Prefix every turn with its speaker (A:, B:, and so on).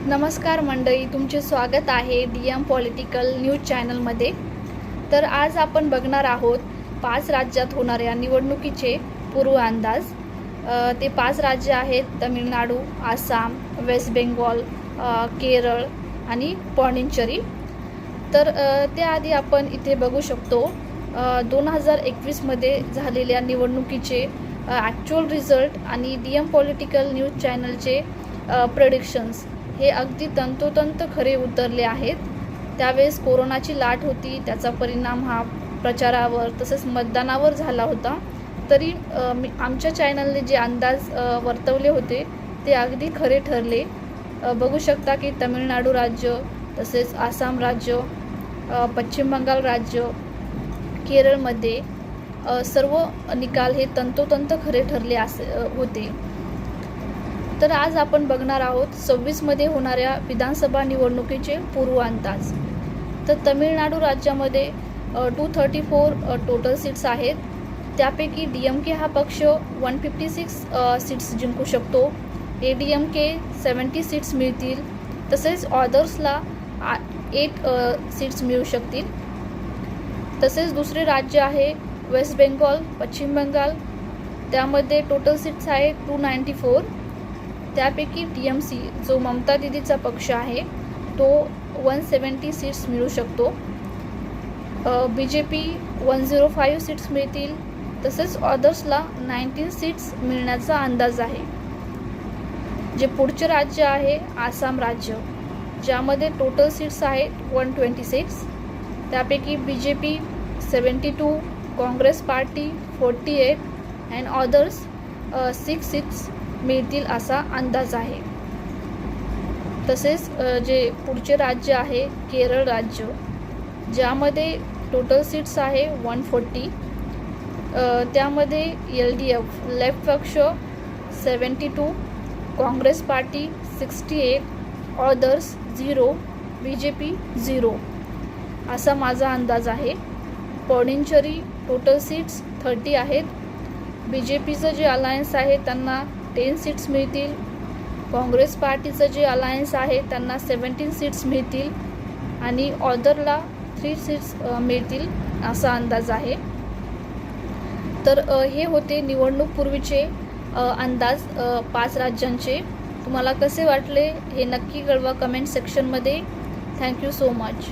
A: नमस्कार मंडळी, तुमचे स्वागत आहे DM पॉलिटिकल न्यूज चॅनलमध्ये। तर आज आपण बघणार आहोत 5 राज्यात होणाऱ्या निवडणुकीचे पूर्व अंदाज। ते 5 राज्य आहेत तमिळनाडू, आसाम, वेस्ट बेंगॉल, केरळ आणि पॉंडिचेरी। तर त्याआधी आपण इथे बघू शकतो 2021 मध्ये झालेल्या निवडणुकीचे ॲक्च्युअल रिझल्ट आणि DM पॉलिटिकल न्यूज चॅनलचे प्रेडिक्शन्स हे अगदी तंतोतंत खरे उतरले आहेत। त्यावेळेस कोरोनाची लाट होती, त्याचा परिणाम हा प्रचारावर तसेच मतदानावर झाला होता। तरी आमच्या चॅनलने जे अंदाज वर्तवले होते ते अगदी खरे ठरले। बघू शकता की तमिळनाडू राज्य, तसेच आसाम राज्य, पश्चिम बंगाल राज्य, केरळमध्ये सर्व निकाल हे तंतोतंत खरे ठरले होते। तर आज आपण बघणार आहोत 26 मध्ये होणाऱ्या विधानसभा निवडणुकीचे पूर्व अंदाज। तर तमिळनाडू राज्यामध्ये 234 टोटल सीट्स आहेत। त्यापैकी DMK हा पक्ष 156 सीट्स जिंकू शकतो। ADMK 70 सीट्स मिळतील, तसेच ऑदर्सला 8 सीट्स मिळू शकतील। तसेच दुसरे राज्य आहे वेस्ट बेंगॉल, पश्चिम बंगाल, त्यामध्ये टोटल सीट्स आहे 294। त्यापैकी TMC जो ममता दीदीचा पक्ष आहे तो 170 सीट्स मिळू शकतो। BJP 105 सीट्स मिळतील, तसेच ऑदर्सला 19 सीट्स मिळण्याचा अंदाज आहे। जे पुढचे राज्य आहे आसाम राज्य, ज्यामध्ये टोटल सीट्स आहेत 126। त्यापैकी BJP 72, Congress party 48 and others 6 seats मिळतील असा अंदाज आहे। तसेच जे पुढचे राज्य आहे केरळ राज्य, ज्यामध्ये टोटल सीट्स आहे 140। त्यामध्ये LDF लेफ्ट पक्ष 72, काँग्रेस पार्टी 68, ऑदर्स 0, BJP 0 असा माझा अंदाज आहे। पॉंडिचेरी टोटल सीट्स 30 आहेत। BJPचं जे अलायन्स आहे त्यांना 10 सीट्स मिळतील, काँग्रेस पार्टीचं जे अलायन्स आहे त्यांना 17 सीट्स मिळतील आणि ऑदरला 3 सीट्स मिळतील असा अंदाज आहे। तर हे होते निवडणूकपूर्वीचे अंदाज 5 राज्यांचे। तुम्हाला कसे वाटले हे नक्की कळवा कमेंट सेक्शनमध्ये। Thank you so much.